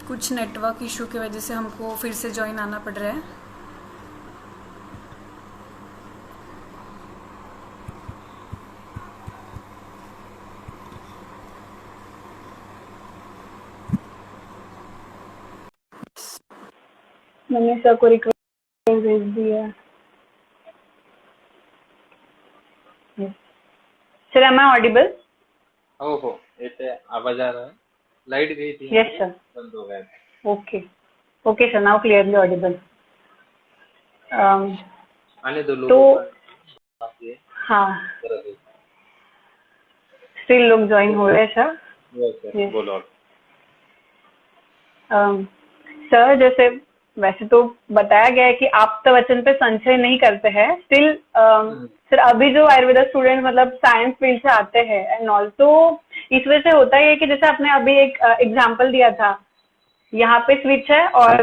कुछ network issue की वजह से हमको फिर से ज्वाइन आना पड़ रहा है। मैंने सर को रिक्वेस्ट भेज दिया। Sir am I audible? हो येते आवाज आ रहा है। लाइट गई थी यस हमारी, सर। बंद हो गया। Okay okay sir, now clearly Audible. आने दो तो लोगों का बाकी है। हाँ, जरा देख। स्टिल लोग ज्वाइन हो रहे हैं सर। Sir yes. बोलो। सर जैसे वैसे तो बताया गया है कि आप्त वचन पे संशय नहीं करते हैं, स्टिल सर अभी जो आयुर्वेदा स्टूडेंट मतलब साइंस फील्ड से आते हैं एंड ऑल्सो इस वजह से होता ही है कि जैसे आपने अभी एक एग्जांपल दिया था, यहाँ पे स्विच है और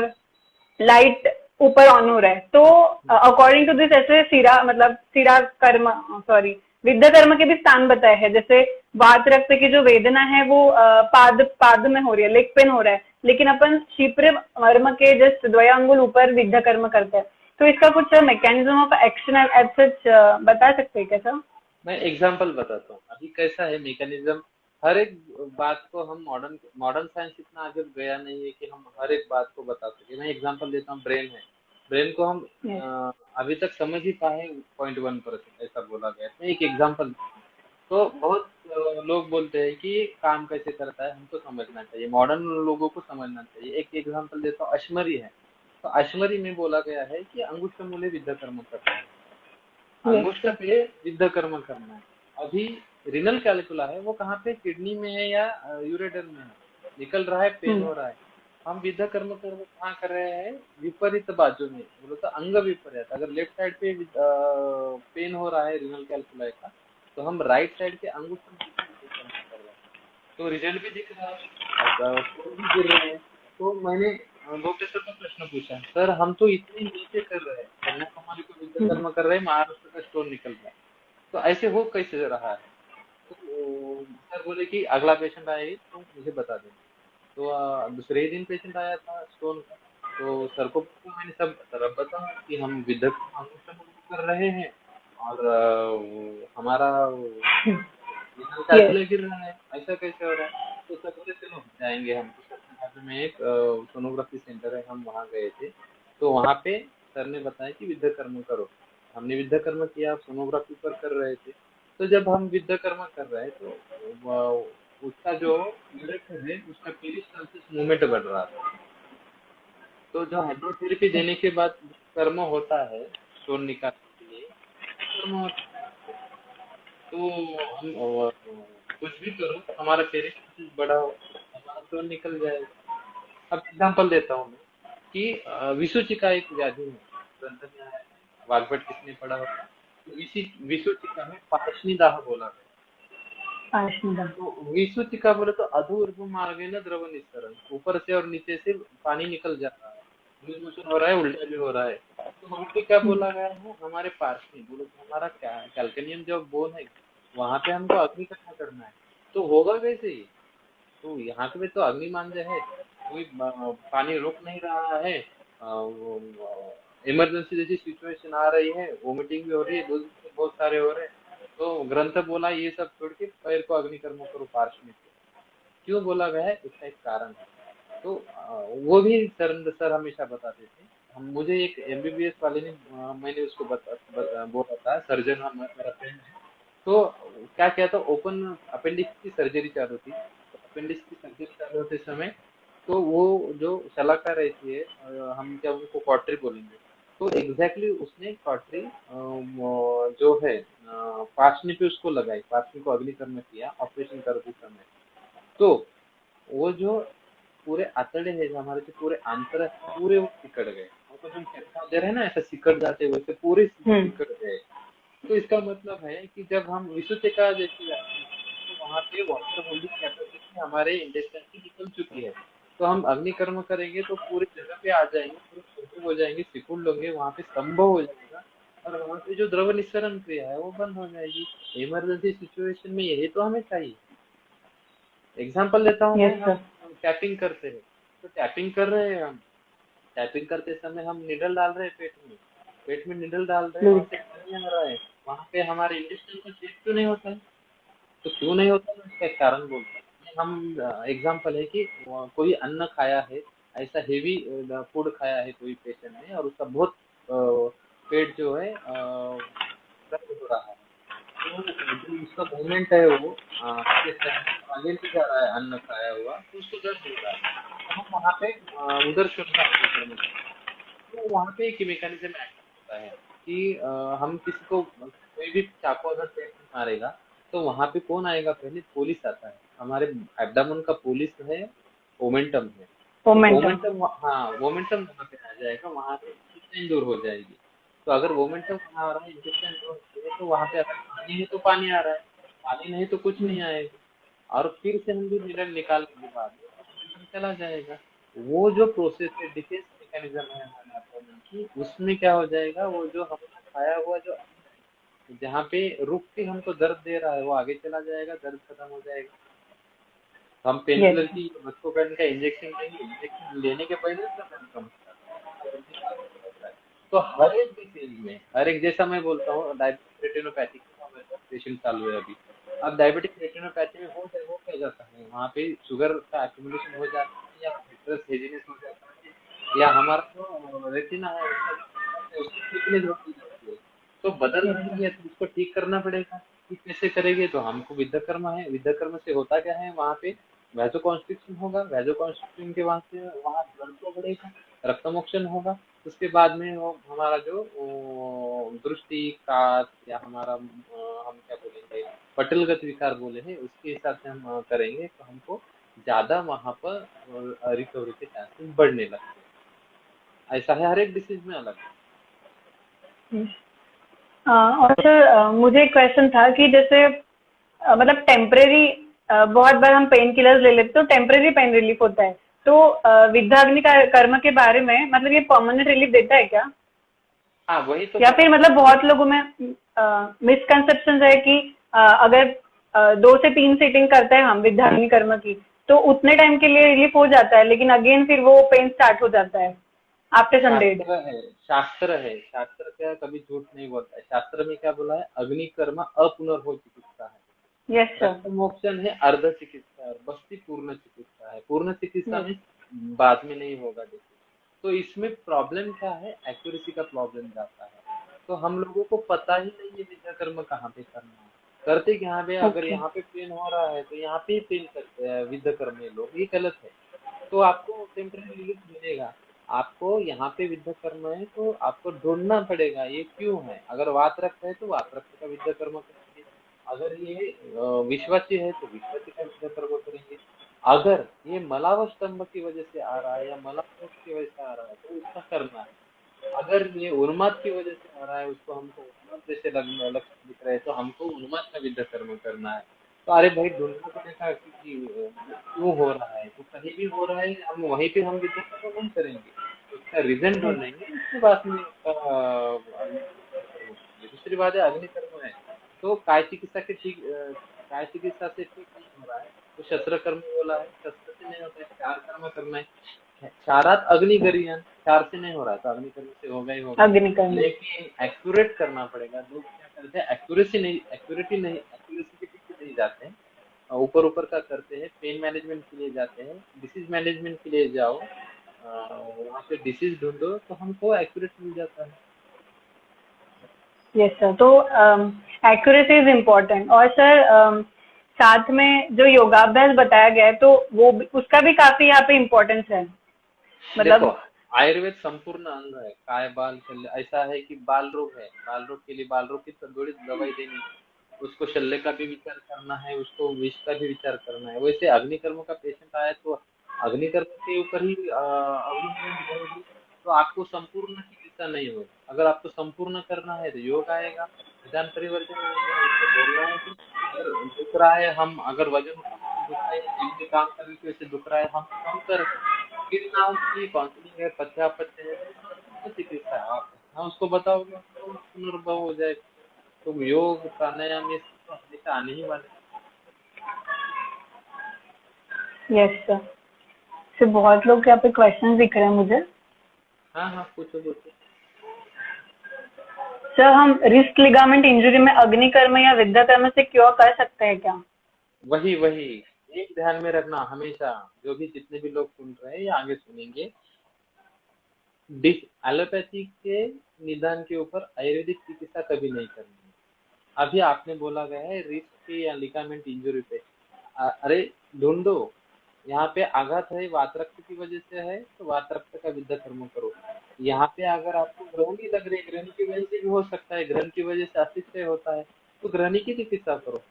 लाइट ऊपर ऑन हो रहा है, तो अकॉर्डिंग टू दिस ऐसे सिरा मतलब सिरा कर्म, सॉरी, विद्या कर्म के भी स्थान बताए हैं। जैसे वात रक्त की जो वेदना है वो पाद पाद में हो रही है, लेग पेन हो रहा है, लेकिन अपन शिप्र मर्म के जस्ट द्वयांगुल ऊपर विद्या कर्म करते हैं। तो इसका कुछ mechanism of action as such बता सकते हैं क्या सर? मैं एग्जांपल बताता हूँ अभी कैसा है मैकेनिज्म। हर एक बात को हम मॉडर्न मॉडर्न साइंस इतना आगे गया नहीं है कि हम हर एक बात को बता सके। मैं एग्जांपल देता हूँ। ब्रेन है, ब्रेन को हम यस। अभी तक समझ ही पाए 0.1%, ऐसा बोला गया है। मैं एक एग्जांपल, तो बहुत लोग बोलते हैं कि ये काम कैसे करता है, हमको समझना चाहिए, मॉडर्न लोगों को समझना चाहिए। एक एग्जांपल देता हूँ, अश्मरी है। तो अश्मरी में बोला गया है कि अंगुष्ठ मूले विद्या कर्म करना है, यस अंगुष्ठ सर। पे विद्या कर्म करना है। अभी रिनल कैलकुला है, वो कहाँ पे, किडनी में है या यूरेटर में है, निकल रहा है, पेन हो रहा है। हम विद्या कर्म कहाँ कर रहे हैं, विपरीत बाजू में, बोलो तो अंग विपरीत। अगर लेफ्ट साइड पे पेन हो रहा है रिनल कैलकुला का, तो हम राइट साइड के अंगूठे में विद्या कर्म कर रहे हैं। तो रिजल्ट भी दिख रहा है, स्कोर भी गिर रहे हैं। तो मैंने गोपे सर को प्रश्न पूछा, सर हम तो इतने नीचे कर रहे हैं, कन्याकुमारी को विद्या कर्म कर रहे हैं, महाराष्ट्र का स्टोन निकल रहा है, तो ऐसे हो कैसे रहा है? तो सर बोले कि अगला पेशेंट आएगी तो मुझे बता देना। तो दूसरे ही दिन पेशेंट आया था स्टोन का। तो सर को मैंने सब तरफ बताया कि हम विद्या कर्म अंगुष्ठ कर रहे हैं, और हमारा यस। कैलकुलेट गिर रहा है, ऐसा कैसे हो रहा है? तो सर बोले चलो जाएंगे हम। तो सर के बाजू में एक सोनोग्राफी सेंटर है, हम वहाँ गए थे। तो वहाँ पे सर ने बताया कि विद्या कर्म करो। हमने विद्या कर्म किया, सोनोग्राफी पर कर रहे थे। तो जब हम विद्या कर्म कर रहे हैं तो उसका जो यूरेटर है उसका पेरिस्टालसिस मूवमेंट बढ़ रहा था। तो जो हाइड्रोथेरेपी देने के बाद कर्म होता है स्टोन निकालने के लिए, कर्म होता है, तो हम कुछ भी करो, हमारा पेरिस्टालसिस बड़ा हो, हमारा स्टोन निकल जाएगा। अब एग्जांपल देता हूँ मैं कि विसूचिका एक व्याधि है, ग्रंथ में आया है, वाग्भट किसने पढ़ा होगा। तो इसी विसूचिका में पार्ष्णिदाह बोला गया। आशनिदा। तो विसूचिका बोले तो अधोर्ध्व मार्गे न द्रव निस्सरण, ऊपर से और नीचे से पानी निकल जा रहा है, लूज मोशन हो रहा है, उल्टा भी हो रहा है। तो वहां पे क्या बोला गया है, हमारे पार्श्व में बोलो तो हमारा कैल्केनियम जो बोन है, वहां पे हमको अग्नि इकट्ठा करना है। तो होगा कैसे ये? तो यहाँ पे तो अग्नि मांझ है, कोई पानी रोक नहीं रहा है, इमरजेंसी जैसी सिचुएशन आ रही है, वोमिटिंग भी हो रही है, लूज मोशन बहुत सारे हो रहे हैं। तो ग्रंथ बोला ये सब छोड़ के पैर को अग्नि कर्म करो पार्श्व में। क्यों बोला गया है, उसका एक कारण है। तो वो भी सर हमेशा बताते थे। हम मुझे एक एमबीबीएस वाले ने मैंने उसको बोला था, सर्जन मेरा फ्रेंड है। तो क्या किया था, ओपन अपेंडिक्स की सर्जरी चालू थी। तो अपेंडिक्स की सर्जरी चालू होते समय, तो वो जो शलाका रहती है, हम क्या उनको कॉटरी बोलेंगे। तो एग्जैक्टली उसने कॉटरी जो है पार्श्व पे उसको लगाई, पार्श्व को अग्निकर्म किया ऑपरेशन करते समय। तो वो जो पूरे आंतड़े हैं, जो हमारे जो पूरे आंतर है, पूरे वो सिकड़ गए। हमको जो हम फेफड़ा दे रहे हैं ना, ऐसा सिकड़ जाते हैं, वैसे पूरे सिकड़ गए। तो इसका मतलब है कि जब हम विसुचिका जैसी व्याधि है, तो वहां पे वाटर होल्डिंग कैपेसिटी हमारे इंटेस्टाइन की निकल चुकी है। तो हम अग्निकर्म करेंगे तो पूरी जगह पे आ जाएंगे, पूरे छोटे हो जाएंगे, सिकुड़ लोगे, वहां पे संभव हो जाएगा। और वहां पे जो द्रव निस्सरण क्रिया है वो बंद हो जाएगी। इमरजेंसी सिचुएशन में यही तो हमें चाहिए। एग्जाम्पल देता हूँ मैं, यस हम सर। टैपिंग करते हैं। तो टैपिंग कर रहे हैं हम, टैपिंग करते समय हम निडल डाल रहे हैं पेट में निडल डाल रहे हैं, वहां से पानी आ रहा है, वहां पे हमारे इंटेस्टाइन का चेक क्यों नहीं होता है? तो क्यों नहीं होता है इसका एक कारण बोलते हैं हम। एग्जाम्पल है कि कोई अन्न खाया है, ऐसा हेवी फूड खाया है कोई पेशेंट ने, और उसका बहुत पेट जो है दर्द हो रहा है, तो जो उसका मूवमेंट है वो उसके शरीर में आगे नहीं जा रहा है, अन्न खाया हुआ तो उसको दर्द हो रहा है, तो हम वहाँ पे उधर शुरू करने लगते हैं। तो वहाँ पे एक मैकेनिज्म एक्ट होता है कि हम किसी को कोई भी चाकू अगर पेट में मारेगा तो वहाँ पे कौन आएगा, पहले पुलिस आता है, हमारे एब्डामन का पुलिस है, मोमेंटम है, तो मोमेंटम। मोमेंटम, हाँ मोमेंटम वहाँ पे आ जाएगा, वहाँ पे इंटेस्टाइन दूर हो जाएगी। तो अगर मोमेंटम वहाँ आ रहा है, इंटेस्टाइन दूर हो गया, तो वहाँ पे अगर पानी है तो पानी आ रहा है, पानी नहीं तो कुछ नहीं आएगा, और फिर से हम जो निडल निकालने के बाद में चला जाएगा। वो जो प्रोसेस है, डिफेंस मैकेनिज्म है हमारे एब्डोमेन की, उसमें क्या हो जाएगा, वो जो हमने खाया हुआ जो जहाँ पे रुक के हमको दर्द दे रहा है वो आगे चला जाएगा, दर्द खत्म हो जाएगा। हम पेन यस किलर की बस्कोपेन का इंजेक्शन लेंगे, इंजेक्शन लेने के पहले उसका दर्द कम होता है। तो हर एक डिसीज में, हर एक, जैसा मैं बोलता हूँ डायबिटिक रेटिनोपैथी का मेरा पेशेंट चालू है अभी। अब डायबिटिक रेटिनोपैथी में हो क्या जाता है, वहाँ पे शुगर का एक्यूमुलेशन हो जाता है, या विट्रस हेजीनेस हो जाता है, या हमारा जो रेटिना है उसकी थिकनेस बढ़ती जाती है, तो बदल यस रही है, तो उसको ठीक करना पड़ेगा। ठीक कैसे करेंगे, तो हमको विद्याकर्मा है, विद्याकर्मा से होता क्या है, वहाँ पे वैसोकॉन्स्ट्रिक्शन होगा, वैसोकॉन्स्ट्रिक्शन के वहां से वहाँ ब्लड फ्लो बढ़ेगा, रक्तमोक्षण होगा, उसके बाद में वो हमारा जो दृष्टि कात या हमारा हम क्या बोलेंगे पटलगत विकार बोले हैं, उसके हिसाब से हम करेंगे तो हमको ज्यादा वहां पर रिकवरी के चांसेस बढ़ने लगते हैं। ऐसा है, हर एक डिसीज में अलग है। और सर मुझे एक क्वेश्चन था कि जैसे मतलब टेम्परेरी बहुत बार हम पेन किलर्स ले लेते तो टेम्परेरी पेन रिलीफ होता है, तो विद्याग्नि कर्म के बारे में मतलब ये परमानेंट रिलीफ देता है क्या? हाँ वही तो या फिर मतलब बहुत लोगों में मिसकंसेप्शन है कि अगर 2 से 3 सीटिंग करते हैं हम विद्याग्नि कर्म की तो उतने टाइम के लिए रिलीफ हो जाता है, लेकिन अगेन फिर वो पेन स्टार्ट हो जाता है आफ्टर सम डेज। शास्त्र है, शास्त्र है, शास्त्र क्या कभी झूठ नहीं बोलता है, शास्त्र में क्या बोला है, अग्निकर्म अपुनर्हो चिकित्सा है, यस सर। रक्त मोक्षण है अर्ध चिकित्सा, और बस्ती पूर्ण चिकित्सा है, पूर्ण चिकित्सा यस में बाद में नहीं होगा देखिए। तो इसमें प्रॉब्लम क्या है, एक्यूरेसी का प्रॉब्लम जाता है। तो हम लोगों को पता ही नहीं है विद्याकर्म कहाँ पे करना है, करते यहाँ पे, अगर ओके। यहाँ पे पेन हो रहा है तो यहाँ पे ही पेन करते हैं विद्याकर्म लोग, ये गलत है। तो आपको टेम्परेरी रिलीफ मिलेगा, आपको यहाँ पे विद्याकर्म है तो आपको ढूंढना पड़ेगा ये क्यों है, अगर वात रक्त है तो वात रक्त का विद्याकर्म करेंगे, अगर ये विश्वाची है तो विश्वाची का विद्याकर्म करेंगे, अगर ये मलाव स्तंभ की वजह से आ रहा है या मलाव की वजह से आ रहा है तो उसका करना है, अगर ये उन्माद की वजह से आ रहा है, उसको हमको उन्माद जैसे लक्षण दिख रहे हैं तो हमको उन्माद का विद्याकर्म करना है। तो अरे भाई ढूंढना पड़ेगा कि क्यों हो रहा है, तो कहीं भी हो रहा है हम वहीं पे हम विद्याकर्म नहीं करेंगे, उसका रीजन ढूंढेंगे, उसके बाद में उसका अग्निकर्म करेंगे। दूसरी बात है अग्निकर्म है तो काय चिकित्सा के ठीक काय चिकित्सा से ठीक नहीं हो रहा है तो शस्त्र कर्म बोला है, शस्त्र से नहीं होता है, चार कर्म करना है, चारात अग्निकर्म, चार से नहीं हो रहा है तो अग्निकर्म से होगा ही होगा, अग्निकर्म। लेकिन एक्यूरेट करना पड़ेगा। लोग क्या करते हैं, एक्यूरेसी नहीं, एक्यूरेटी नहीं, एक्यूरेसी के पीछे नहीं जाते हैं, ऊपर ऊपर का करते हैं, पेन मैनेजमेंट के लिए जाते हैं, डिसीज मैनेजमेंट के लिए जाओ, वहाँ पे डिसीज ढूंढो तो हमको एक्यूरेट मिल जाता है। Yes sir. तो एक्यूरेसी इज इम्पोर्टेंट। और सर साथ में जो योगाभ्यास बताया गया है तो वो उसका भी काफी यहाँ पे इम्पोर्टेंस है देखो मतलब। आयुर्वेद संपूर्ण अंग है, काय बाल शल्य, ऐसा है कि बाल रोग है, बाल रोग के लिए बाल रोग की थोड़ी दवाई देनी है, उसको शल्य का भी विचार करना है, उसको विष का भी विचार करना है। वैसे अग्निकर्म का पेशेंट आया तो अग्निकर्म के ऊपर ही अग्निकर्म रहेगी तो आपको संपूर्ण चिकित्सा नहीं होगी। अगर आपको संपूर्ण करना है तो योग आएगा, निदान परिवर्तन आएगा, उसको बोलना है कि अगर दुख रहा है, हम अगर वजन उठाने से दुख रहा है, जिम में काम करने की वजह से दुख रहा है, हम कम करें, फिर ना उसकी काउंसलिंग है, पथ्यापथ्य है, तो संपूर्ण चिकित्सा है। आप हाँ उसको बताओगे तो पुनर्भव हो जाएगा। तो योग प्राणायाम ये सब तो हमेशा आने ही वाले हैं। Yes sir. से बहुत लोग यहाँ पे क्वेश्चन दिख रहे हैं मुझे। हाँ हाँ, पूछो पूछो। सर हम रिस्ट लिगामेंट इंजरी में अग्निकर्म या विद्याकर्म से क्योर कर सकते हैं क्या? वही वही, एक ध्यान में रखना हमेशा, जो भी जितने भी लोग सुन रहे हैं या आगे सुनेंगे, एलोपैथी के निदान के ऊपर आयुर्वेदिक चिकित्सा कभी नहीं करनी है। अभी आपने बोला गया है रिस्ट के या लिगामेंट इंजुरी पे, अरे ढूंढो, यहाँ पे आघात है वात रक्त की वजह से है तो वात रक्त का विद्या कर्म करो। यहाँ पे अगर आपको ग्रहणी लग रही है, ग्रहणी की वजह से भी हो सकता है, ग्रहण की वजह से अतिशय होता है, तो ग्रहणी की चिकित्सा करो।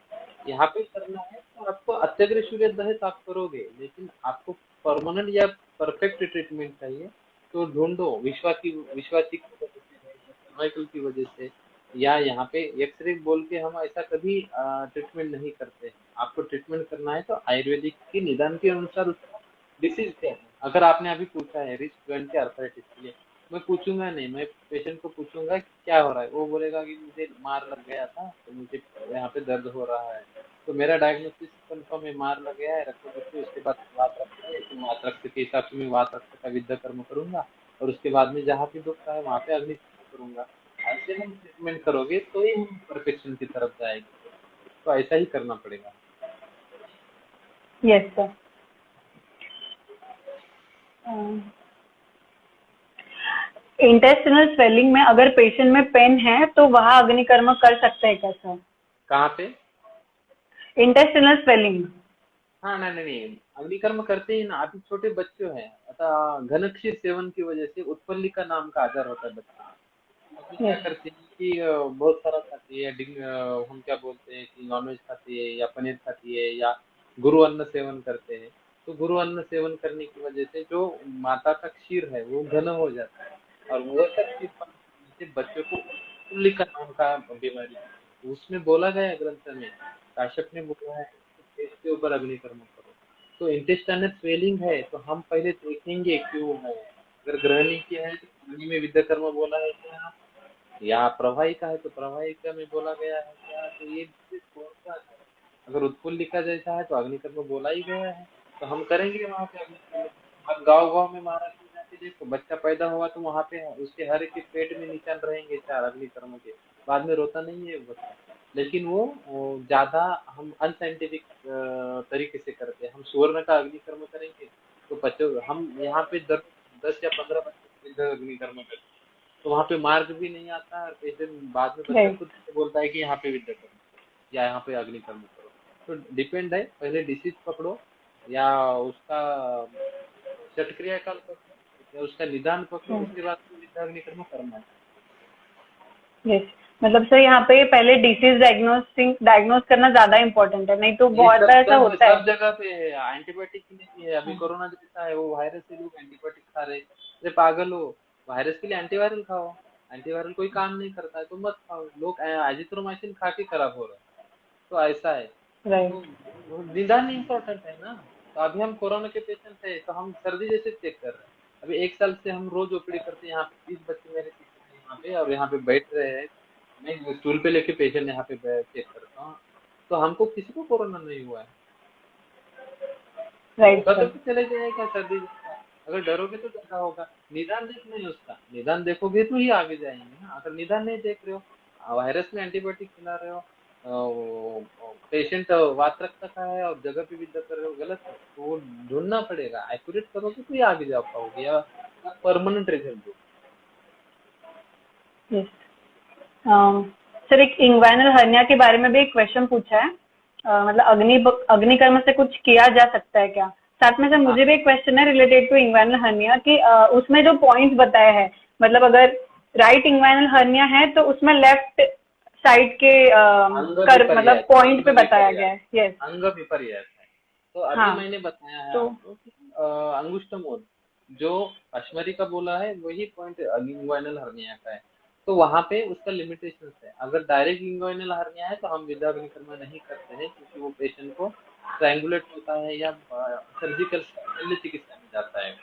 यहाँ पे करना है तो आपको अत्यग्र सूर्य दहित आप करोगे, लेकिन आपको परमानेंट या परफेक्ट ट्रीटमेंट चाहिए तो ढूंढो विश्वाची की वजह से, सर्वाइकल की वजह से, या यहाँ पे एक्सरे बोल के हम ऐसा कभी ट्रीटमेंट नहीं करते हैं। आपको ट्रीटमेंट करना है तो आयुर्वेदिक के निदान के अनुसार उसका डिसीज क्या है। अगर आपने अभी पूछा है रिस्ट जॉइंट के आर्थराइटिस के लिए, मैं पूछूंगा नहीं, मैं पेशेंट को पूछूंगा कि क्या हो रहा है, वो बोलेगा कि मुझे मार लग गया था तो मुझे यहाँ पे दर्द हो रहा है, तो मेरा डायग्नोसिस कंफर्म है, मार लग गया है, रक्त पट्टी, उसके बाद वात रक्त है, तो वात रक्त के हिसाब से मैं वात रक्त का विद्या कर्म करूंगा, और उसके बाद में जहाँ भी दुख रहा है वहाँ पे अग्नि कर्म करूंगा। ऐसे हम ट्रीटमेंट करोगे तो ही हम परफेक्शन की तरफ जाएंगे, तो ऐसा ही करना पड़ेगा। Yes sir. इंटेस्टिनल स्वेलिंग में अगर पेशेंट में पेन है तो वहाँ अग्निकर्म कर सकते हैं क्या सर? कहाँ पे? Intestinal swelling. हाँ नहीं नहीं नहीं, अग्निकर्म करते ही ना। अभी छोटे बच्चे हैं, अतः घनक्षीर सेवन की वजह से उत्पल्लिका नाम का आजार होता है बच्चे में। अभी क्या यस। करते हैं कि बहुत सारा खाती है, हम क्या बोलते हैं कि नॉनवेज खाती है या पनीर खाती है या गुरु अन्न सेवन करते हैं, तो गुरु अन्न सेवन करने की वजह से जो माता का क्षीर है वो घन हो जाता है, और वो सब क्षीर से बच्चों को उत्पल्लिका नाम का बीमारी होती है। उसमें बोला गया है ग्रंथ में, काश्यप ने बोला है इसके ऊपर अग्निकर्म करो। तो इंटेस्टाइनल स्वेलिंग है तो हम पहले देखेंगे क्यों है। अगर ग्रहणी की है तो ग्रहणी में विद्या कर्म बोला है क्या, या प्रवाही का है तो प्रवाही का में बोला गया है क्या, तो ये कौन सा है। अगर उत्पुल्लिका जैसा है तो अग्निकर्म बोला ही गया है, तो हम करेंगे वहां पे अग्निकर्म। अब गांव गांव में महाराष्ट्र में जाके देखो, बच्चा पैदा हुआ तो वहां पे उसके हर एक के पेट में निशान रहेंगे चार अग्निकर्म के, बाद में रोता नहीं है वो बच्चा। लेकिन वो ज्यादा हम अनसाइंटिफिक तरीके से करते हैं। हम सुवर्ण का अग्निकर्म करेंगे तो बच्चों, हम यहाँ पे 10 या 15 बच्चे का अग्निकर्म करते हैं, तो वहाँ पे मार्ग भी नहीं आता है, और पेशेंट बाद में बच्चा राइट। खुद से बोलता है कि यहाँ पे विद्या करो या यहाँ पे अग्निकर्म करो। तो डिपेंड है, पहले डिसीज पकड़ो या उसका शटक्रिया काल पकड़ो या उसका निदान पकड़ो, उसके बाद फिर विद्या अग्निकर्म करना है। यस। मतलब सर यहाँ पे पहले डिसीज डायग्नोज करना ज्यादा इम्पोर्टेंट है, नहीं तो ये बहुत सब बार ऐसा सब होता है। सब जगह पे है, एंटीबायोटिक की नहीं है। अभी कोरोना जैसा है, वो वायरस से लोग एंटीबायोटिक खा रहे, अरे पागल हो, वायरस के लिए एंटीवायरल खाओ। एंटीवायरल कोई काम नहीं करता है तो मत खाओ। लोग एजिथ्रोमाइसिन खा के खराब हो रहे हैं, तो ऐसा है। तो राइट। वो निदान इम्पोर्टेंट है ना। तो अभी हम कोरोना के पेशेंट है तो हम सर्दी जैसे चेक कर रहे हैं। अभी 1 साल से हम रोज ओपीडी करते हैं, यहाँ पे 30 बच्चे मेरे सीखते हैं यहाँ पे, और यहाँ पे बैठ रहे हैं, मैं स्टूल पे लेके पेशेंट यहाँ पे चेक करता हूँ, तो हमको किसी को कोरोना नहीं हुआ है। राइट होगा तो सर। फिर चले जाएगा सर्दी जैसा। अगर डरोगे तो ज्यादा होगा। निदान देखना है उसका, निदान देखोगे तो ही आगे जाएंगे ना। अगर निदान नहीं देख रहे हो, वायरस में एंटीबायोटिक खिला रहे हो, पेशेंट वात रक्त का है और जगह पे विद्या कर रहे हो, गलत है। तो वो ढूंढना पड़ेगा, एक्यूरेट करोगे तो ही आगे जा पाओगे या परमानेंट रिजल्ट दो। यस। सर एक इंग्वाइनल हर्निया के बारे में भी एक क्वेश्चन पूछा है। मतलब अग्निकर्म से कुछ किया जा सकता है क्या? साथ में सर हाँ मुझे भी एक क्वेश्चन है रिलेटेड टू इंग्वाइनल हर्निया कि उसमें जो पॉइंट्स बताए हैं, मतलब अगर राइट इंग्वाइनल हर्निया है तो उसमें लेफ्ट साइड के अंग मतलब विपर्यास, पॉइंट अंग पे बताया गया विपर्यास, है। यस। अंग विपर्यास है। तो अभी हाँ। मैंने बताया है तो आपको कि अंगुष्ठ मोड जो अश्मरी का बोला है वही पॉइंट इंग्वाइनल हर्निया का है। तो वहां पे उसका लिमिटेशन है। अगर डायरेक्ट इंग्वाइनल हर्निया है तो हम विदाग्निकर्म नहीं करते हैं, क्योंकि वो पेशेंट को स्ट्रैंगुलेट होता है या सर्जिकल शल्य चिकित्सा में जाता है।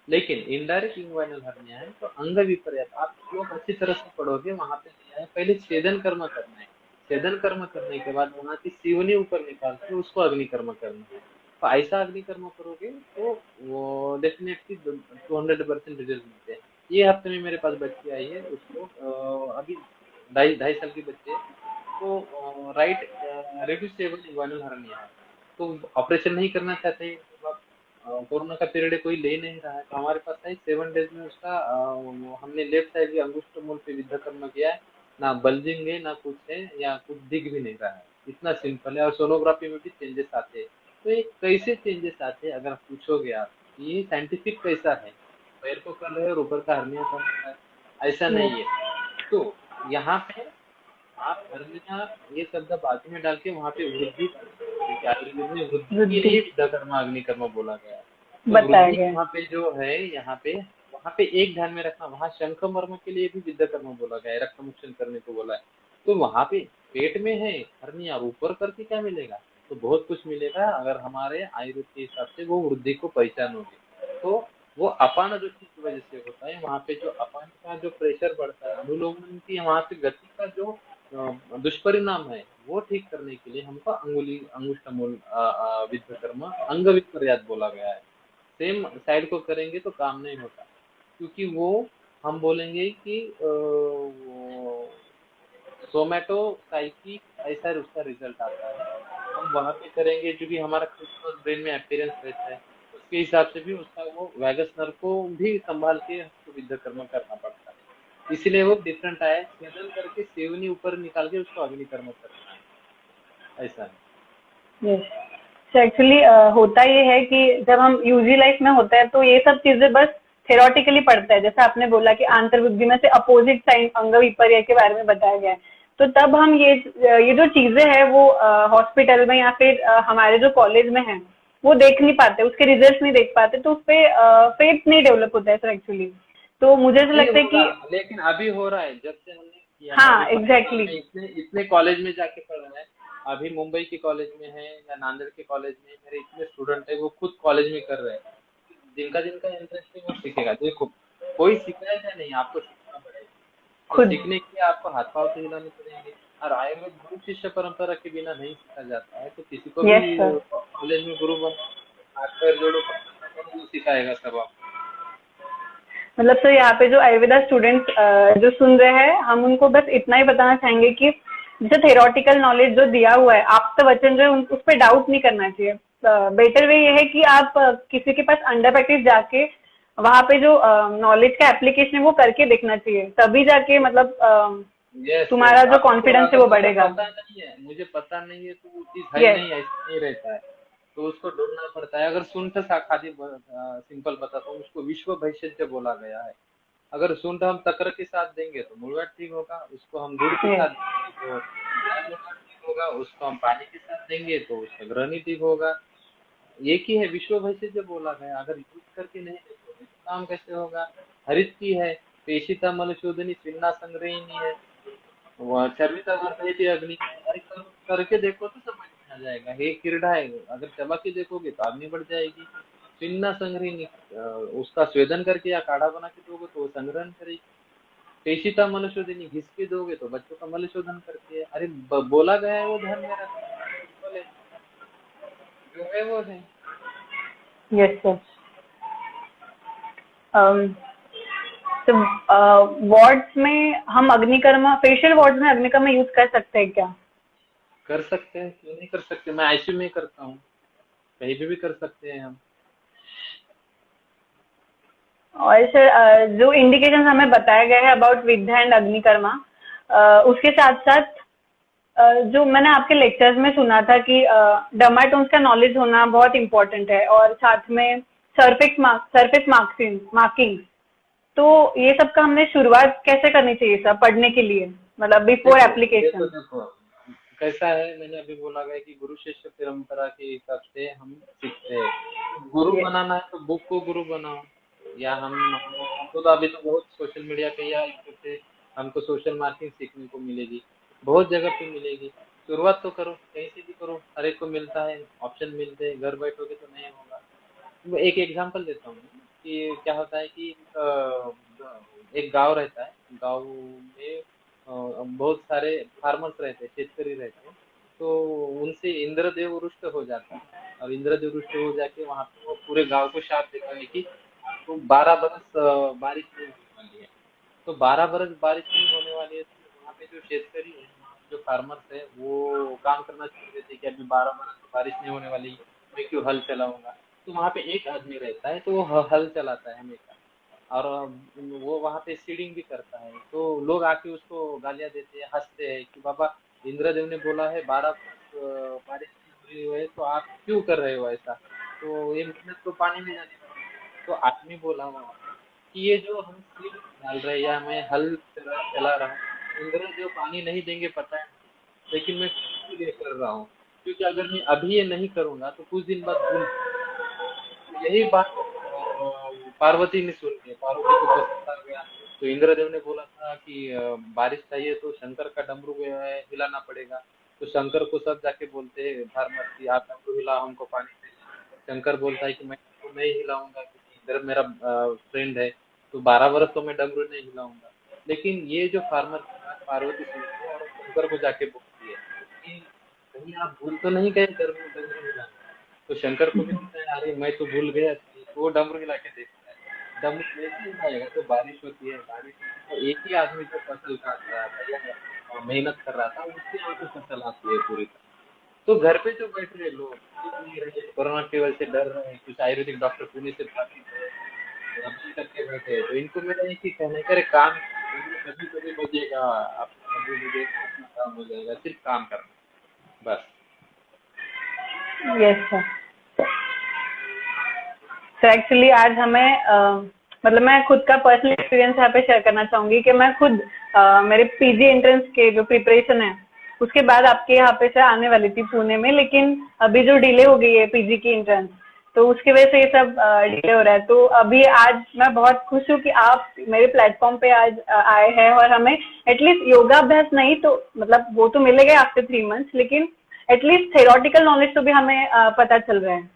लेकिन इनडायरेक्ट इंग्वाइनल हर्निया है तो अंग विपर्यास, आप लोग अच्छी तरह से पढ़ोगे, वहां पे दिया है पहले छेदन कर्म करना है। छेदन कर्म करने के बाद वहां की सीवनी ऊपर निकाल के उसको अग्निकर्म करना है। तो ऐसा अग्निकर्म करोगे तो वो डेफिनेटली 200% रिजल्ट मिलते हैं। ये हफ्ते में मेरे पास बच्ची आई है, उसको अभी ढाई ढाई साल की बच्ची है, तो राइट रेड्यूसेबल इन्वाइरल हर्निया है, तो ऑपरेशन नहीं करना चाहते हैं। तो कोरोना का पीरियड है, कोई ले नहीं रहा है, तो हमारे पास है 7 डेज में उसका हमने लेफ्ट साइड की अंगुष्ठ मूल पे विद्याकर्म किया है। ना बल्जिंग है ना कुछ है, या कुछ दिख भी नहीं रहा है, इतना सिंपल है। और सोनोग्राफी में भी चेंजेस आते हैं। तो ये कैसे चेंजेस आते हैं अगर आप पूछोगे आप, ये साइंटिफिक कैसा है, पैर को कर रहे हैं और ऊपर का हर्निया कम हो रहा है, ऐसा yes, नहीं है। तो यहाँ पे आप हर्निया ये शब्द बाद में डाल के वहां पे वृद्धि डाल दो, क्योंकि आयुर्वेद में वृद्धि के वृद्धि लिए विद्याकर्मा अग्निकर्मा बोला गया है। तो बताया वृद्धि गया है। वहां पे जो है, यहाँ पे वहां पे एक ध्यान में रखना, वहां शंख मर्म के लिए भी विद्याकर्मा बोला गया है, रक्त मोक्षण करने को बोला है। तो वहां पे पेट में है हर्निया, ऊपर करके क्या मिलेगा, तो बहुत कुछ मिलेगा अगर हमारे आयुर्वेद के हिसाब से वो वृद्धि को पहचानोगे। तो वो अपान गति की वजह से होता है, वहां पे जो अपान का जो प्रेशर बढ़ता है, अनुलोमन की वहां पे गति का जो दुष्परिणाम है, वो ठीक करने के लिए हमको अंगुष्ठ मूल विद्याकर्म अंग विपर्यास बोला गया है। सेम साइड को करेंगे तो काम नहीं होता, क्योंकि वो हम बोलेंगे कि सोमैटो साइकिक ऐसा उसका रिजल्ट आता है। हम वहां पे करेंगे जो कि हमारा क्रिस्मस ब्रेन में अपीयरेंस रहता है, उसके हिसाब से भी उसका वो वैगस नर्व को भी संभाल के हमको विद्याकर्म करना पड़ता है। इसलिए वो डिफरेंट आया, छेदन करके सेवनी ऊपर निकाल के उसको अग्निकर्म करना है, ऐसा है। यस, तो एक्चुअली होता ये है कि जब हम यूजी लाइफ में होते हैं तो ये सब चीजें बस थेरोटिकली पढ़ता है, जैसे आपने बोला कि आंतरवृद्धि में से अपोजिट साइन अंग विपर्य के बारे में बताया गया है। तो तब हम ये जो चीजें हैं वो हॉस्पिटल में या फिर हमारे जो कॉलेज में है वो देख नहीं पाते, उसके रिजल्ट नहीं देख पाते, तो उस पर फेथ नहीं डेवलप होता है सर एक्चुअली। तो मुझे ऐसा ये लगता है होगा, कि लेकिन अभी हो रहा है, जब से हमने किया है, अभी हाँ 5 साल एग्जैक्टली, में इतने इतने कॉलेज में जाके पढ़ रहे हैं। अभी मुंबई के कॉलेज में है या नांदेड़ के कॉलेज में मेरे इतने स्टूडेंट है, वो खुद कॉलेज में कर रहे हैं। जिनका जिनका इंटरेस्ट है वो सीखेगा। देखो, कोई सिखाएगा नहीं, आपको सीखना पड़ेगा। तो खुद। सीखने के लिए आपको हाथ पांव तो हिलाने पड़ेंगे। और आयुर्वेद गुरु शिष्य परंपरा के बिना नहीं सीखा जाता है, तो किसी को भी यस सर। कॉलेज में गुरु बनो, हाथ पैर जोड़ो, पकड़ो, वो सिखाएगा सब आपको। मतलब सर यहाँ पे जो आयुर्वेदा स्टूडेंट्स जो सुन रहे हैं, हम उनको बस इतना ही बताना चाहेंगे कि जैसे थेरोटिकल नॉलेज जो दिया हुआ है, आपका वचन जो है उस पर डाउट नहीं करना चाहिए। बेटर वे ये है कि आप किसी के पास अंडर प्रैक्टिस जाके वहाँ पे जो नॉलेज का एप्लीकेशन है वो करके देखना चाहिए, तभी जाके मतलब यस यस, तुम्हारा जो आपको कॉन्फिडेंस है अगर वो बढ़ेगा। मुझे पता नहीं है तो वो चीज है ही यस। नहीं, ऐसा नहीं रहता है। तो उसको ढूंढना पड़ता है। अगर सूंठ खादी सिंपल बताता हूँ, उसको विश्व भैषज बोला गया है। अगर सूंठ हम तकर के साथ देंगे तो मुड़वा ठीक होगा, उसको हम गुड़ के साथ यस। देंगे तो मुड़वा ठीक होगा, उसको हम पानी के साथ देंगे तो उसका ग्रहणी ठीक होगा। एक ही है, विश्व भैषज बोला गया। अगर यूज करके नहीं देखोगे तो काम कैसे होगा। हरित की है, पेशिता मलशोधनी, सिन्ना संग्रहिणी है, वह चर्वित वर्धयति अग्नि है। अरे करके देखो तो समझ में आ जाएगा। हे किरडा है, अगर चबा के देखोगे तो अग्नि बढ़ जाएगी। पिन्ना संग्रहिणी, उसका स्वेदन करके या काढ़ा बना के दोगे तो वो संग्रहण करेगी। पेशिता मलशोधनी, घिस के दोगे तो बच्चों का मलशोधन करती है। अरे बोला गया है, वो ध्यान में रखना है, सिंपल है, जो है वो है। Yes sir. तो वार्ड्स में हम अग्निकर्मा, फेशियल वार्ड्स में अग्निकर्मा यूज कर सकते हैं क्या? कर सकते हैं, क्यों नहीं कर सकते। मैं आईसीयू में करता हूँ, कहीं भी कर सकते हैं हम। और सर जो इंडिकेशन हमें बताया गया है अबाउट विद्या एंड अग्निकर्मा, उसके साथ साथ जो मैंने आपके लेक्चर्स में सुना था कि डर्माटोन्स का नॉलेज होना बहुत इम्पोर्टेंट है, और साथ में सरफेस मार्किंग, तो ये सब का हमने शुरुआत कैसे करनी चाहिए सर पढ़ने के लिए, मतलब बिफोर देखो देखो एप्लीकेशन? देखो, कैसा है, मैंने अभी बोला गया कि गुरु शिष्य परंपरा के हिसाब से हम सीखते हैं। तो गुरु ये बनाना है तो बुक को गुरु बनाओ। या हमको तो अभी तो बहुत सोशल मीडिया पे या यूट्यूब पे हमको सोशल मार्केटिंग सीखने को मिलेगी, बहुत जगह पे मिलेगी। शुरुआत तो करो, कहीं से भी करो, हर एक को मिलता है, ऑप्शन मिलते हैं। घर बैठोगे तो नहीं होगा। मैं एक एग्जांपल देता हूँ कि क्या होता है कि एक गांव रहता है, गांव में बहुत सारे फार्मर्स रहते हैं, शेतकरी रहते हैं। तो उनसे इंद्रदेव रुष्ट हो जाता है, और इंद्रदेव रुष्ट हो जाके वहां पे वो पूरे गांव को शाप देता है कि आपको 12 बरस बारिश नहीं होने वाली है। तो 12 बरस बारिश नहीं होने वाली है, तो वहाँ पे जो शेतकरी है, वहाँ पे जो फार्मर्स है, वो काम करना छोड़ देते हैं कि अभी 12 बरस तो बारिश नहीं होने वाली, मैं क्यों हल चलाऊंगा। तो वहाँ पे एक आदमी रहता है, तो वो हल चलाता है हमेशा, और वो वहाँ पे सीडिंग भी करता है। तो लोग आके उसको गालियां देते हैं, हंसते हैं कि बाबा, इंद्रदेव ने बोला है 12 बरस बारिश नहीं हो रही है, तो आप क्यों कर रहे हो ऐसा, तो ये मेहनत तो पानी में जाने वाली है। तो आदमी बोला वहाँ पे कि ये जो हम सीड डाल रहे हैं या मैं हल चला रहा हूँ, इंद्रदेव पानी नहीं देंगे पता है मुझे, लेकिन मैं खुद के लिए कर रहा हूँ, क्योंकि अगर मैं अभी ये नहीं करूंगा तो कुछ दिन बाद भूल जाऊंगा। यही बात पार्वती ने सुन ली, पार्वती को पसंद आ गया। तो इंद्रदेव ने बोला था कि बारिश चाहिए तो शंकर का डमरू जो है हिलाना पड़ेगा। तो शंकर को सब जाके बोलते हैं फार्मर की, आप डमरू हिलाओ, हमको पानी चाहिए। शंकर बोलता है कि मैं तो नहीं हिलाऊंगा, क्योंकि इंद्र मेरा फ्रेंड है, तो 12 बरस तो मैं डमरू नहीं हिलाऊंगा। लेकिन ये जो फार्मर की बात पार्वती सुनती है और शंकर को जाके बोलती है कि कहीं आप भूल तो नहीं गए डमरू डमरू हिलाना। तो शंकर को भी लगता है अरे मैं तो भूल गया, तो वो डमरू हिला के देखता है। डमरू जैसे ही हिलाएगा तो बारिश होती है, बारिश होती है, तो एक ही आदमी जो फसल काट रहा था या मेहनत कर रहा था, उसके यहाँ पे फसल आती है पूरी तरह। तो घर पे जो बैठ रहे लोग, सीख नहीं रहे, कोरोना की वजह से डर रहे हैं, कुछ आयुर्वेदिक डॉक्टर पुणे से भागी गए, अभी करके बैठे हैं, तो इनको मेरा एक ही कहना है कि अरे काम कीजिए, कभी कभी बचेगा, आप कभी बचेगा, अपना काम हो जाएगा, सिर्फ काम करना बस। Yes sir. तो एक्चुअली आज हमें मतलब मैं खुद का पर्सनल एक्सपीरियंस यहाँ पे शेयर करना चाहूंगी कि मैं खुद मेरे पीजी एंट्रेंस के जो प्रिपरेशन है उसके बाद आपके यहाँ पे से आने वाली थी पुणे में, लेकिन अभी जो डिले हो गई है पीजी की एंट्रेंस, तो उसकी वजह से ये सब डिले हो रहा है। तो अभी आज मैं बहुत खुश हूँ कि आप मेरे प्लेटफॉर्म पे आज आए हैं और हमें एटलीस्ट योगाभ्यास नहीं तो मतलब वो तो मिलेगा आफ्टर 3 मंथ्स, लेकिन एटलीस्ट थेरोटिकल नॉलेज तो भी हमें पता चल रहा है।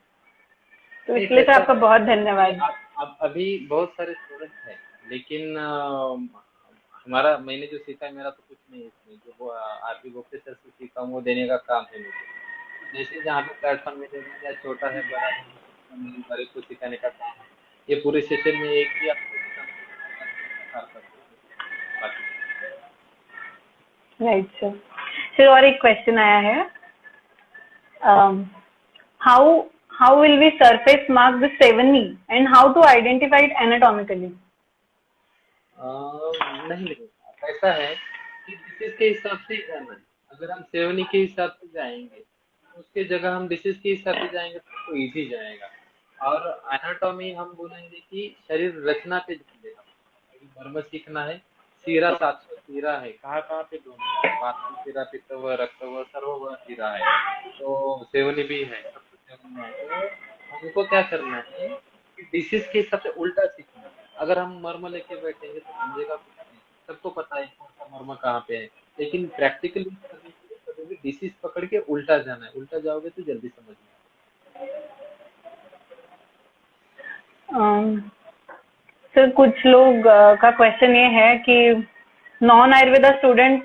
तो नहीं, इसलिए तो ऐसा आपका है बहुत कि धन्यवाद। अब अभी बहुत सारे स्टूडेंट हैं, लेकिन हमारा मैंने जो सीखा है, मेरा तो कुछ नहीं है इसमें, जो वो आरपी गोप्ते सर से सीखा हूँ वो देने का काम है मुझे। जैसे जहाँ पे प्लेटफॉर्म मिलेगा, या छोटा है बड़ा है, मुझे हर एक को सिखाने का काम है। ये पूरे सेशन में एक ही आपको सिखाना है, वो बात सार सकते हैं बाकी। Right sir. फिर और एक क्वेश्चन आया है, how how will we surface mark the 7E and how to identify it anatomically? नहीं नहीं, ऐसा है कि डिसीज के हिसाब से ही जाना है। अगर हम सेवनी के हिसाब से जाएंगे, तो उसके जगह हम डिसीज के हिसाब से जाएंगे तो इजी जाएगा। और एनाटॉमी हम बोलेंगे कि शरीर रचना पे ध्यान देना। अभी मर्म सीखना है, सीरा 700 सीरा है, कहाँ कहाँ पे दोनों है, वात सीरा, पित्तव, रक्तव, सर्व सीरा है, तो सेवनी भी है, सब कुछ सेवनी में है। तो हमको क्या करना है कि डिसीज के हिसाब से उल्टा सीखना है। अगर हम मर्म लेके बैठेंगे तो समझेगा कुछ नहीं, सबको पता है कौन सा मर्म कहाँ पे है, लेकिन प्रैक्टिकली करने के लिए कभी भी डिसीज पकड़ के उल्टा जाना है, उल्टा जाओगे तो जल्दी समझ में सर कुछ लोग का क्वेश्चन ये है कि non Ayurveda student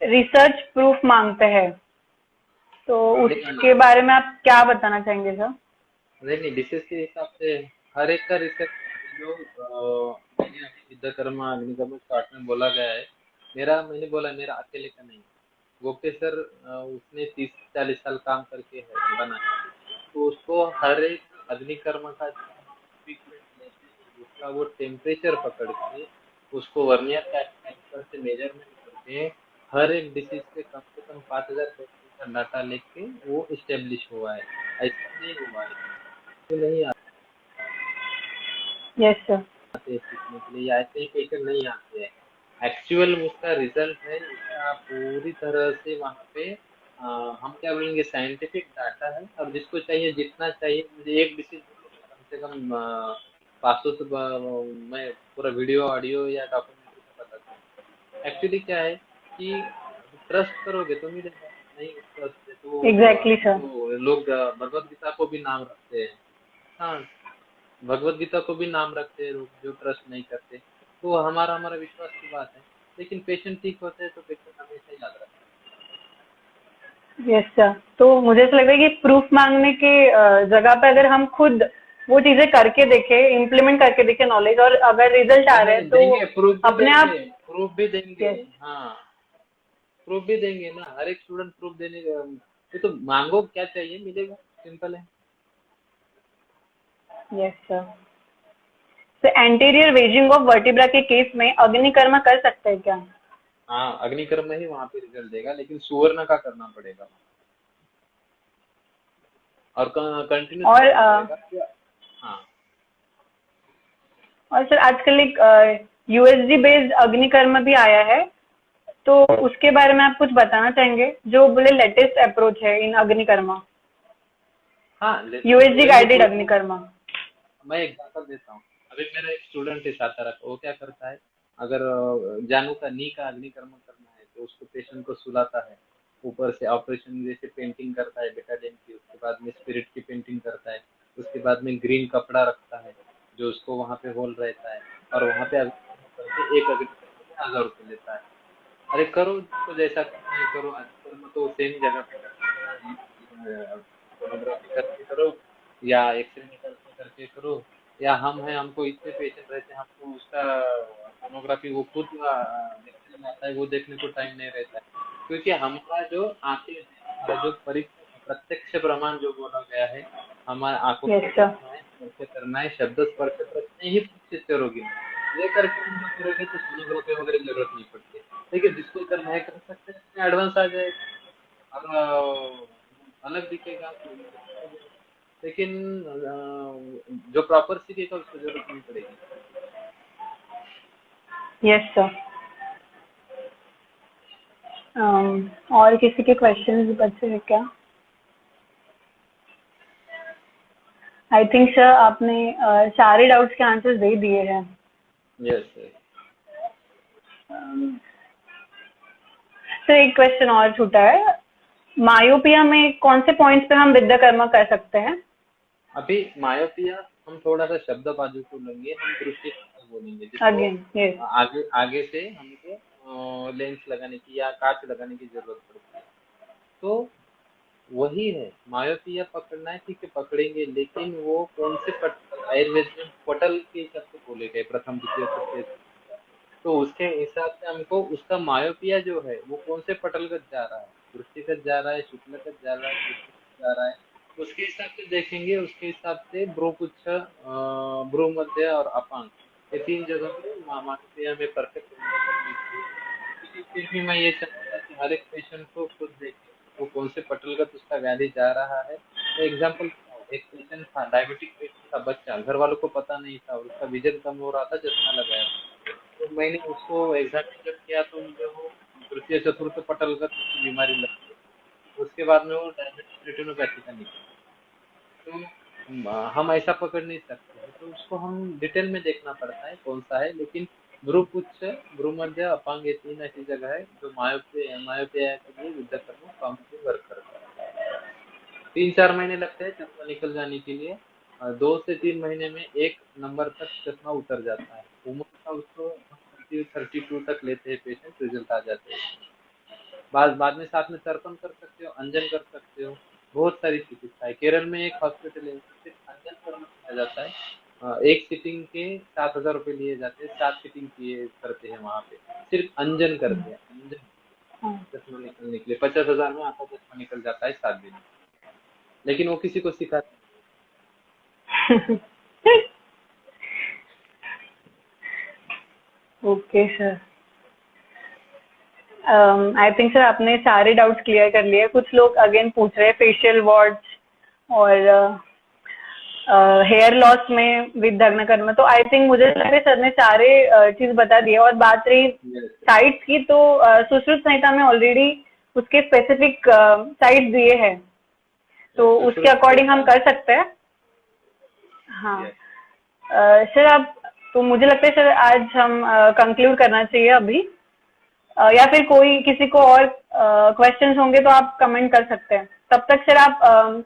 research proof मांगते हैं, तो आएगा। उसके बारे में आप क्या बताना चाहेंगे सर? नहीं नहीं, डिसीज के हिसाब से हर एक का रिसर्च जो मैंने अभी विद्याकर्मा अग्निकर्मा चार्ट में बोला गया है, मैंने बोला मेरा अकेले का नहीं है। गोप्ते सर उसने 30-40 साल काम करके है बना है, तो उसको हर एक अग्निकर्म का ट्रीटमेंट लेते हैं, उसका वो टेम्परेचर पकड़ के, उसको वर्नियर कैलिपर से मेजरमेंट करके, हर एक डिसीज पे कम से कम 5000 का डाटा लेके वो इस्टेब्लिश हुआ है। ऐसा नहीं हुआ है तो नहीं यस सर। आते सीखने के लिए, या ऐसे ही पेशेंट नहीं आते हैं। एक्चुअल उसका रिजल्ट है, उसका पूरी तरह से वहाँ पे हम क्या बोलेंगे साइंटिफिक डाटा है। और जिसको चाहिए जितना चाहिए, मुझे एक डिसीज बोलो मैं कम से कम 500 से मैं पूरा वीडियो ऑडियो या डॉक्यूमेंट्री में बता दूँ। एक्चुअली क्या है कि ट्रस्ट करोगे तो मिलेगा, नहीं ट्रस्ट है तो एग्जैक्टली सर। तो लोग भगवत गीता को भी नाम रखते हैं। हाँ, भगवत गीता को भी नाम रखते हैं लोग जो ट्रस्ट नहीं करते। तो हमारा हमारा विश्वास की बात है, लेकिन पेशेंट ठीक होते हैं तो पेशेंट हमेशा याद रखता यस सर। तो मुझे ऐसा लग रहा है कि प्रूफ मांगने के जगह पे अगर हम खुद वो चीजें करके देखें, इम्प्लीमेंट करके देखें नॉलेज, और अगर रिजल्ट आ नहीं रहे हैं नहीं, देंगे, तो अपने आप। प्रूफ भी देंगे। यस हाँ, प्रूफ भी देंगे ना, हर एक स्टूडेंट प्रूफ देने ये तो मांगो क्या चाहिए मिलेगा, सिंपल है। Yes sir. तो एंटीरियर वेजिंग ऑफ वर्टिब्रा के केस में अग्निकर्म कर सकते हैं क्या? हाँ, अग्निकर्म में ही वहां पे रिजल्ट देगा, लेकिन सुवर्ण का करना पड़ेगा और कंटिन्यूस और करना पड़ेगा। हाँ, और सर आजकल एक यूएसजी बेस्ड अग्निकर्म भी आया है, तो उसके बारे में आप कुछ बताना चाहेंगे, जो बोले लेटेस्ट अप्रोच है इन अग्निकर्म, हाँ, यूएसजी गाइडेड अग्निकर्म? मैं एग्जांपल देता हूँ। अभी मेरा एक स्टूडेंट है सातारा का, वो क्या करता है, अगर जानू का नी का अग्निकर्म करना है तो उसको पेशेंट को सुलाता है, ऊपर से ऑपरेशन जैसे पेंटिंग करता है बेटाडिन की, उसके बाद में स्पिरिट की पेंटिंग करता है, उसके बाद में ग्रीन कपड़ा रखता है जो उसको वहाँ पे होल रहता है, और वहाँ पे करके एक अग्निकर्म में 1000 रुपये लेता है। अरे करो, जिसको जैसा करना है करो, अग्निकर्म तो सेम जगह पे करना है, सोनोग्राफी करके करो या एक्सरे निकाल के करके करो, या हम हैं, हमको इतने पेशेंट रहते हैं, हमको उसका सोनोग्राफी वो खुद एक्सरे में आता है वो देखने को टाइम नहीं रहता है, क्योंकि हमारा जो आंखें हैं, हमारा जो प्रत्यक्ष प्रमाण जो बोला गया है, हमारे आंखों से यस सर। देखना है, स्पर्श करना है, शब्द स्पर्श प्रश्न ही 25 करोगे, ये करके हम लोग करोगे तो सोनोग्राफी वगैरह जरूरत नहीं पड़ती है। देखिए, जिसको करना है कर सकते हैं, इसमें एडवांस आ जाएगा और अलग दिखेगा, लेकिन जो प्रॉपर सीखेगा उसको जरूरत नहीं पड़ेगी। Yes sir. और किसी के क्वेश्चंस बचे हैं क्या? आई थिंक सर आपने सारे डाउट्स के आंसर्स दे दिए हैं। यस। सर एक क्वेश्चन और छूटा है, मायोपिया में कौन से पॉइंट्स पे हम विद्याकर्मा कर सकते हैं? अभी मायोपिया हम थोड़ा सा शब्द बाजू को लेंगे, हम दृष्टि बोलेंगे, अगेन यस। जिसको आगे आगे से हमको लेंस लगाने की या कांच लगाने की जरूरत पड़ती है, तो वही है, मायोपिया पकड़ना है, ठीक है पकड़ेंगे, लेकिन वो कौन से पटल, आयुर्वेद में पटल के हिसाब से बोले गए, प्रथम द्वितीय तृतीय, तो उसके हिसाब से हमको उसका मायोपिया जो है वो कौन से पटलगत जा रहा है, दृष्टिगत जा रहा है, शुक्लगत जा रहा है, दृष्टिगत जा रहा है, उसके हिसाब से देखेंगे, उसके हिसाब से भ्रूपुच्छ, भ्रूमध्य और अपांग, ये 3 जगह पे मायोपिया में परफेक्ट करने की, फिर भी मैं ये चाहूंगा कि हर एक पेशेंट को खुद देखे वो कौन से पटलगत उसका व्याधि जा रहा है। तो एग्जाम्पल, एक पेशेंट था, डायबिटिक पेशेंट था, बच्चा, घर वालों को पता नहीं था, उसका विजन कम हो रहा था, चश्मा लगाया था, तो मैंने उसको एग्जामिन जब किया तो मुझे वो तृतीय चतुर्थ पटलगत उसकी बीमारी लगी, उसके बाद में वो डायबिटिक रेटिनोपैथी का निकला। तो हम ऐसा पकड़ नहीं सकते हैं, तो उसको हम डिटेल में देखना पड़ता है कौन सा है, लेकिन भ्रूपुच्छ, भ्रूमध्य, अपांग, ये 3 ऐसी जगह है जो मायोपिया के लिए विद्याकर्म काम से वर्क करता है। 3-4 महीने लगते हैं चश्मा निकल जाने के लिए, 2 से 3 महीने में 1 नंबर तक चश्मा उतर जाता है, उम्र का उसको 32 तक लेते हैं पेशेंट, रिजल्ट आ जाते हैं। बाद में साथ में तर्पण कर सकते हो, अंजन कर सकते हो, बहुत सारी चिकित्सा है। केरल में एक हॉस्पिटल है, सिर्फ अंजन करना किया जाता है, एक सिटिंग के 7,000 रुपये लिए जाते हैं, 7 सिटिंग किए करते हैं वहाँ पे, सिर्फ अंजन करते हैं, अंजन चश्मा निकलने के लिए 50,000 में आपका चश्मा निकल जाता है 7 दिन, लेकिन वो किसी को सिखाते okay sir. I think sir आपने सारे डाउट्स क्लियर कर लिए। कुछ लोग अगेन पूछ रहे हैं फेशियल वॉर्ड्स और हेयर लॉस में विद अग्निकर्म, तो आई थिंक मुझे लग रहा है सर ने सारे चीज बता दिए। और बात रही साइट्स की, तो सुश्रुत संहिता में ऑलरेडी उसके स्पेसिफिक साइट्स दिए हैं, तो उसके अकॉर्डिंग हम कर सकते हैं। हाँ सर, आप तो मुझे लगता है सर आज हम कंक्लूड करना चाहिए अभी, या फिर कोई किसी को और क्वेश्चंस होंगे तो आप कमेंट कर सकते हैं। तब तक सर आप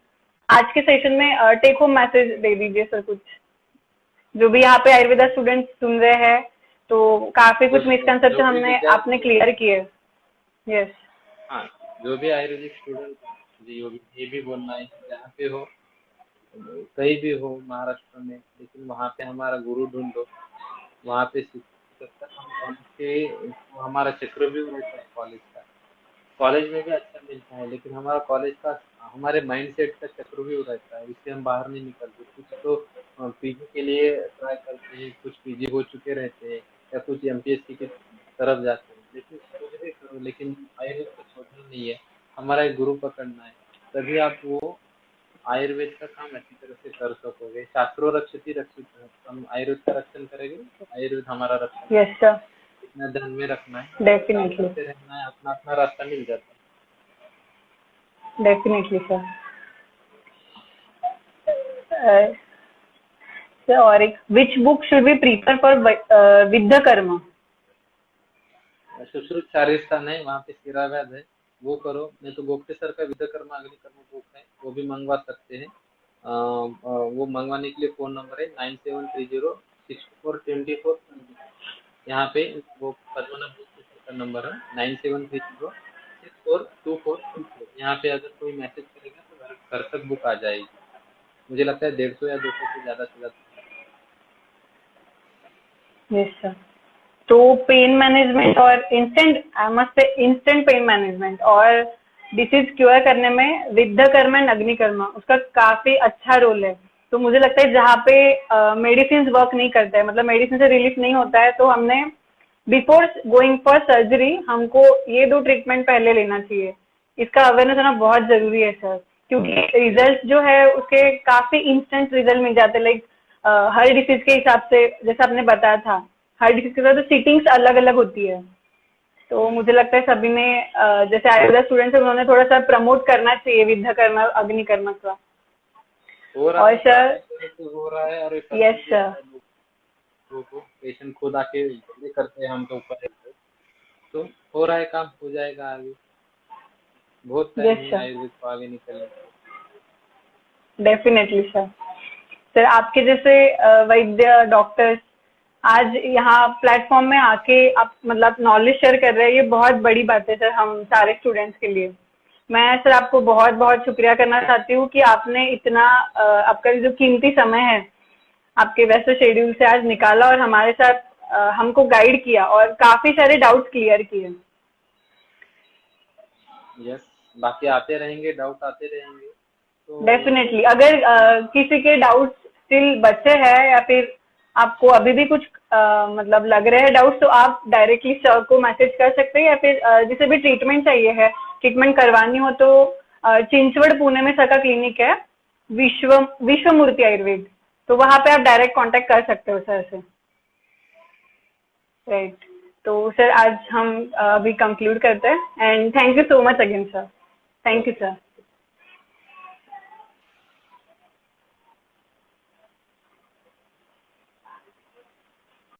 आज के सेशन में टेक होम मैसेज दे दीजिए सर, कुछ जो भी यहाँ पे आयुर्वेदा स्टूडेंट्स सुन रहे हैं, तो काफी कुछ मिसकंसेप्शन हमने आपने क्लियर किए। यस। हाँ, जो भी आयुर्वेदिक स्टूडेंट, ये भी बोलना है कि जहाँ पे हो, कहीं भी हो महाराष्ट्र में, लेकिन वहाँ पे हमारा गुरु ढूंढो, वहाँ पे सीखो। जब तक हम कॉलेज के, वो हमारा चक्रव्यूह रहता है कॉलेज का, कॉलेज में भी अच्छा मिलता है, लेकिन हमारा कॉलेज का, हमारे माइंडसेट का चक्रव्यूह रहता है, इससे हम बाहर नहीं निकलते। कुछ तो पीजी के लिए ट्राई करते हैं, कुछ पीजी हो चुके रहते हैं, या कुछ एमपीएससी की तरफ जाते हैं, लेकिन कुछ भी करो, लेकिन आयुर्वेद को छोड़ना नहीं है, हमारा एक गुरु पकड़ना है, तभी आप वो आयुर्वेद का काम अच्छी तरह से कर सकोगे। शास्त्रों रक्षति रक्षित, हम आयुर्वेद का रक्षण करेंगे तो आयुर्वेद हमारा रक्षण। यस सर, इतना ध्यान में रखना है, काम डेफिनेटली, करते रहना है, अपना अपना रास्ता मिल जाता है। Definitely sir. सर और एक, which book should be prefer for विद्या कर्म? सुश्रुत शारीरस्थान है, वहाँ पे शिराव्याध है, वो करो। नहीं तो गोप्ते सर का विद्या कर्म अग्नि कर्म बुक है, वो भी मंगवा सकते हैं। वो मंगवाने के लिए फोन नंबर है 97306424। यहाँ पे वो पद्मनाभ गोप्ते सर का नंबर है 97306424। यहाँ पे अगर कोई मैसेज करेगा तो घर तक बुक आ जाएगी। मुझे लगता है 150 या 200 से ज्यादा से ज्यादा। Yes sir. तो पेन मैनेजमेंट और instant, I must say instant pain management और डिसीज क्योर करने में विद्या कर्म एंड अग्नि कर्म उसका काफी अच्छा रोल है। तो मुझे लगता है जहाँ पे मेडिसिन वर्क नहीं करता है, मतलब मेडिसिन से रिलीफ नहीं होता है, तो हमने बिफोर गोइंग फॉर सर्जरी हमको ये 2 ट्रीटमेंट पहले लेना चाहिए। इसका अवेयरनेस होना बहुत जरूरी है सर, क्योंकि रिजल्ट जो है उसके काफी इंस्टेंट रिजल्ट मिल जाते हैं। लाइक हर डिसीज के हिसाब से, जैसे आपने बताया था, हर डिसीज के साथ तो सीटिंग्स अलग अलग होती है। तो मुझे लगता है सभी ने जैसे आयुर्वेद स्टूडेंट्स है उन्होंने थोड़ा सा प्रमोट करना चाहिए विद्या कर्म अग्नि कर्म का। हो रहा और है, सर, हो रहा है, और यस सर, को पेशेंट खुद आके ये करते हैं हम तो ऊपर, तो हो रहा है, काम हो जाएगा आगे। बहुत टाइम यस है सर, आयुर्वेद को आगे निकलने के लिए। Definitely sir. सर आपके जैसे वैद्य डॉक्टर्स आज यहाँ प्लेटफॉर्म में आके आप मतलब नॉलेज शेयर कर रहे हैं, ये बहुत बड़ी बात है सर हम सारे स्टूडेंट्स के लिए। मैं सर आपको बहुत बहुत शुक्रिया करना चाहती हूँ कि आपने इतना आपका जो कीमती समय है आपके वैसे शेड्यूल से आज निकाला और हमारे साथ हमको गाइड किया और काफी सारे डाउट्स क्लियर किए। यस, बाकी आते रहेंगे, डाउट आते रहेंगे तो डेफिनेटली, अगर किसी के डाउट्स स्टिल बचे हैं या फिर आपको अभी भी कुछ मतलब लग रहे हैं डाउट्स, तो आप डायरेक्टली सर को मैसेज कर सकते हैं, या फिर जिसे भी ट्रीटमेंट चाहिए है, ट्रीटमेंट करवानी हो तो चिंचवड़ पुणे में सर का क्लिनिक है, विश्वमूर्ति आयुर्वेद, तो वहां पे आप डायरेक्ट कांटेक्ट कर सकते हो सर से। राइट, तो सर आज हम अभी कंक्लूड करते हैं and thank you so much again sir. Thank you sir.